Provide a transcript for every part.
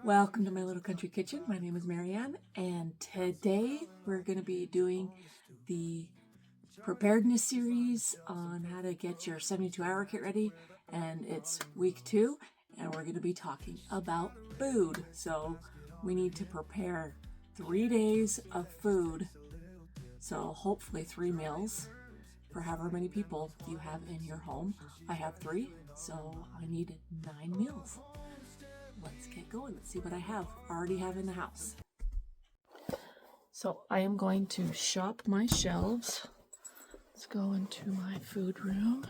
Welcome to my little country kitchen. My name is Marianne, and today we're going to be doing the preparedness series on how to get your 72-hour kit ready, and it's week 2, and we're going to be talking about food. So we need to prepare 3 days of food, so hopefully 3 meals for however many people you have in your home. I have 3, so I need 9 meals. Let's get going. Let's see what I already have in the house. So I am going to shop my shelves. Let's go into my food room.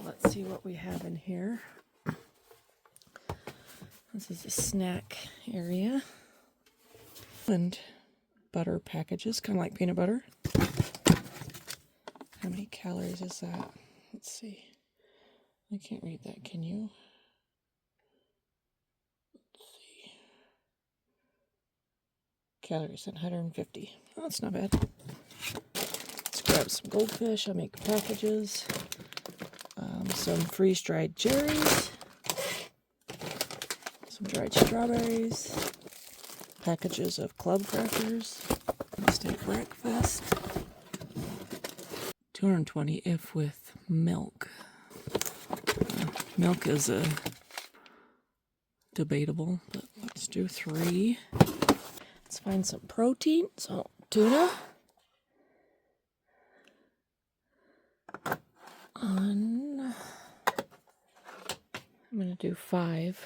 Let's see what we have in here. This is a snack area. And butter packages, kind of like peanut butter. How many calories is that? Let's see. I can't read that, can you? Calories 150. Oh, that's not bad. Let's grab some goldfish. I make packages. Some freeze-dried cherries. Some dried strawberries. Packages of club crackers. Instant breakfast. 220 if with milk. Milk is debatable, but let's do 3. Let's find some protein. So tuna. I'm going to do 5.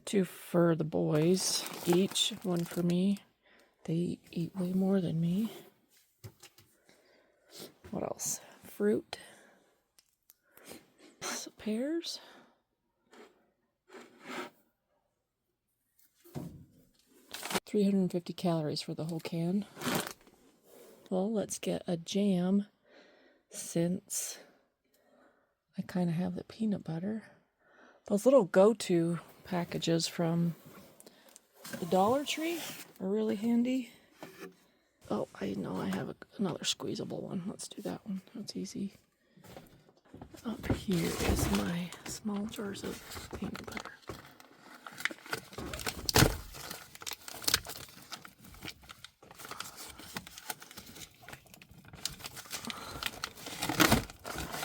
2 for the boys each. 1 for me. They eat way more than me. What else? Fruit. Some pears. $350 calories for the whole can. Well, let's get a jam since I kind of have the peanut butter. Those little go-to packages from the Dollar Tree are really handy. Oh, I know I have another squeezable one. Let's do that one. That's easy. Up here is my small jars of peanut butter.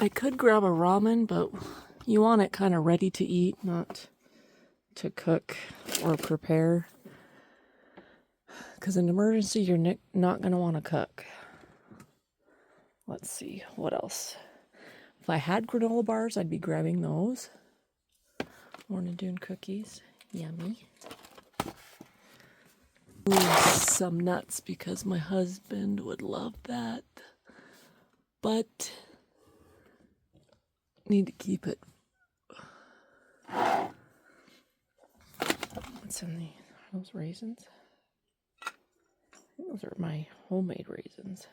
I could grab a ramen, but you want it kind of ready to eat, not to cook or prepare. Because in an emergency, you're not going to want to cook. Let's see, what else? If I had granola bars, I'd be grabbing those. Morning Dune cookies, yummy. Ooh, some nuts because my husband would love that. But need to keep it. What's in those raisins? I think those are my homemade raisins.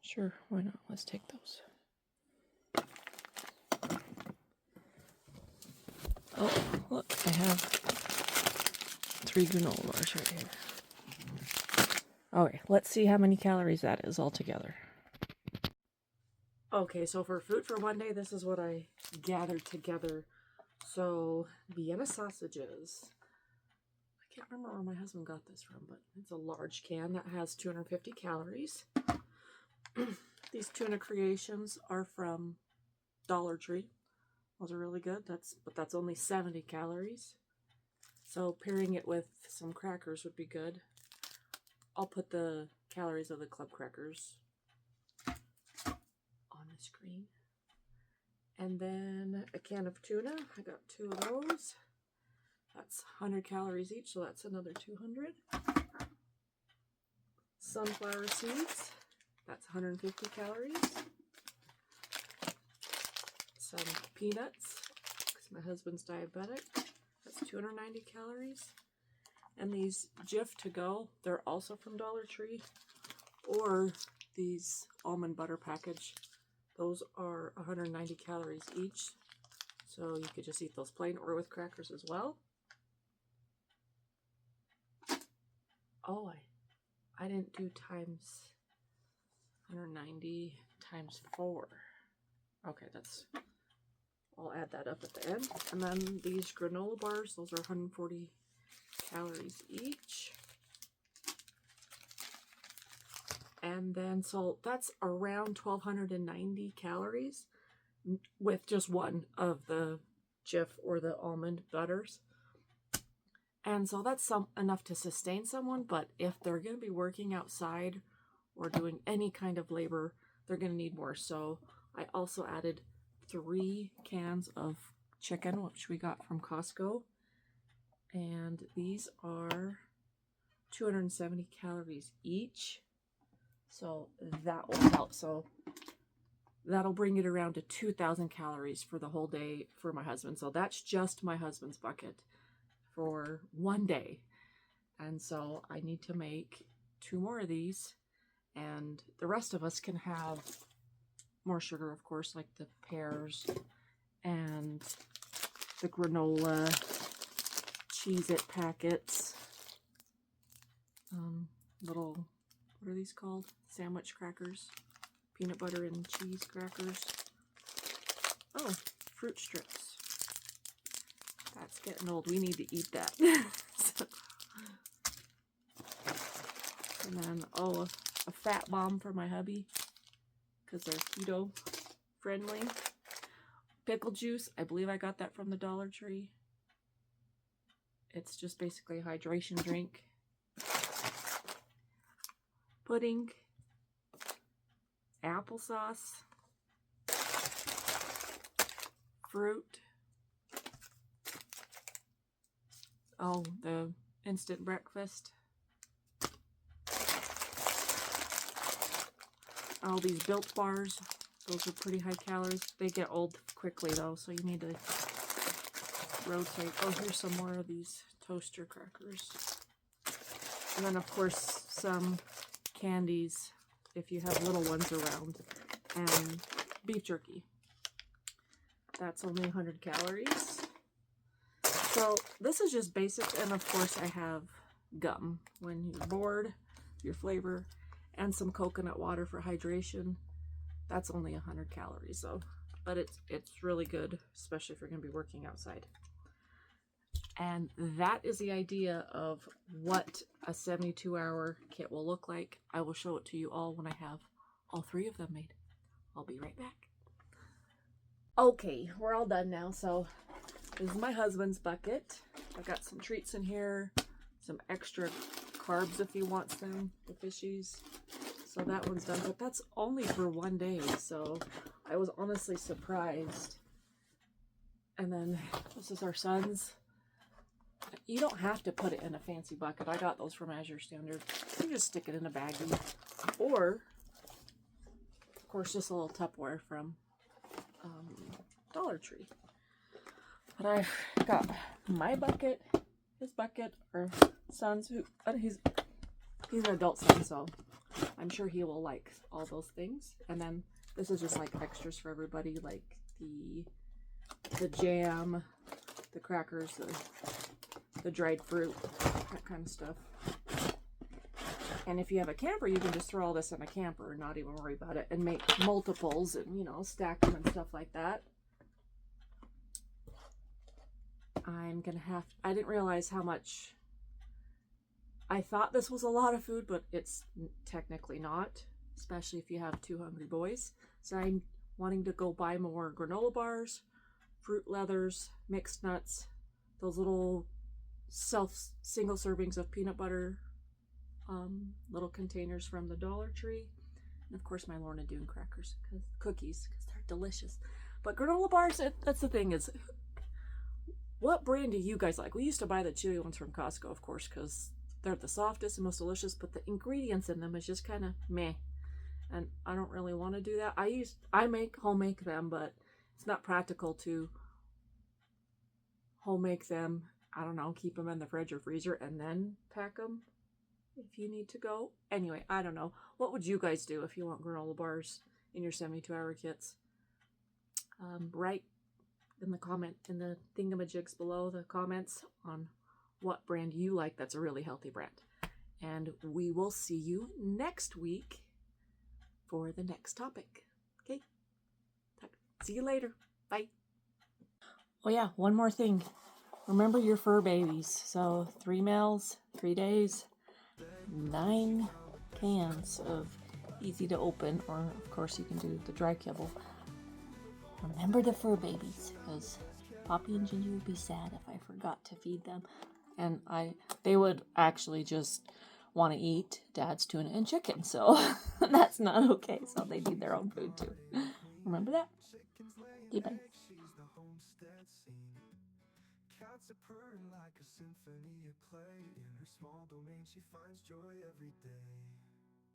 Sure, why not? Let's take those. Oh, look, I have 3 granola bars right here. Okay, let's see how many calories that is altogether. Okay, so for food for one day, this is what I gathered together. So, Vienna sausages. I can't remember where my husband got this from, but it's a large can that has 250 calories. These tuna creations are from Dollar Tree. Those are really good. But that's only 70 calories. So pairing it with some crackers would be good. I'll put the calories of the club crackers on the screen. And then a can of tuna. I got 2 of those. That's 100 calories each, so that's another 200. Sunflower seeds. That's 150 calories. Some peanuts, because my husband's diabetic. That's 290 calories. And these Jif to go, they're also from Dollar Tree. Or these almond butter package. Those are 190 calories each. So you could just eat those plain or with crackers as well. Oh, I didn't do times 190 times 4. Okay, that's I'll add that up at the end. And then these granola bars, those are 140 calories each. And then, so that's around 1,290 calories with just one of the Jif or the almond butters. And so that's enough to sustain someone, but if they're going to be working outside or doing any kind of labor, they're going to need more. So I also added 3 cans of chicken, which we got from Costco. And these are 270 calories each. So that will help. So that'll bring it around to 2,000 calories for the whole day for my husband. So that's just my husband's bucket for one day. And so I need to make 2 more of these. And the rest of us can have more sugar, of course, like the pears and the granola, Cheez-It packets, little, what are these called? Sandwich crackers, peanut butter and cheese crackers. Oh, fruit strips. That's getting old. We need to eat that. So, and then, oh, a fat bomb for my hubby because they're keto friendly. Pickle juice. I believe I got that from the Dollar Tree. It's just basically a hydration drink. Pudding. Applesauce. Fruit. Oh, the instant breakfast. Oh, these Built bars. Those are pretty high calories. They get old quickly though, so you need to rotate. Oh, here's some more of these toaster crackers. And then of course some candies if you have little ones around. And beef jerky. That's only 100 calories. So this is just basic, and of course I have gum when you're bored, your flavor, and some coconut water for hydration. That's only 100 calories though, but it's really good, especially if you're going to be working outside. And that is the idea of what a 72-hour kit will look like. I will show it to you all when I have all 3 of them made. I'll be right back. Okay, we're all done now. So this is my husband's bucket. I've got some treats in here, some extra carbs if he wants them, the fishies. So that one's done, but that's only for one day. So I was honestly surprised. And then this is our son's. You don't have to put it in a fancy bucket. I got those from Azure Standard. You just stick it in a baggie. Or, of course, just a little Tupperware from Dollar Tree. But I've got my bucket, his bucket, our son's, who he's an adult son, so I'm sure he will like all those things. And then this is just like extras for everybody, like the jam, the crackers, the dried fruit, that kind of stuff. And if you have a camper, you can just throw all this in a camper and not even worry about it and make multiples and, you know, stack them and stuff like that. I didn't realize how much, I thought this was a lot of food, but it's technically not, especially if you have 2 hungry boys. So I'm wanting to go buy more granola bars, fruit leathers, mixed nuts, those little single servings of peanut butter, little containers from the Dollar Tree, and of course my Lorna Doone crackers, cookies, because they're delicious. But granola bars, that's the thing, is what brand do you guys like? We used to buy the chewy ones from Costco, of course, because they're the softest and most delicious, but the ingredients in them is just kind of meh, and I don't really want to do that. I home make them, but it's not practical to home make them. I don't know, keep them in the fridge or freezer and then pack them if you need to go. Anyway, I don't know. What would you guys do if you want granola bars in your 72-hour kits? Write in the thingamajigs below the comments on what brand you like that's a really healthy brand. And we will see you next week for the next topic. Okay? See you later. Bye. Oh yeah, one more thing. Remember your fur babies. So 3 males, 3 days, 9 cans of easy to open, or of course you can do the dry kibble. Remember the fur babies, because Poppy and Ginger would be sad if I forgot to feed them. And they would actually just want to eat Dad's tuna and chicken, so that's not okay. So they need their own food too. Remember that? Okay, bye. Cats are purring like a symphony at play. In her small domain, she finds joy every day.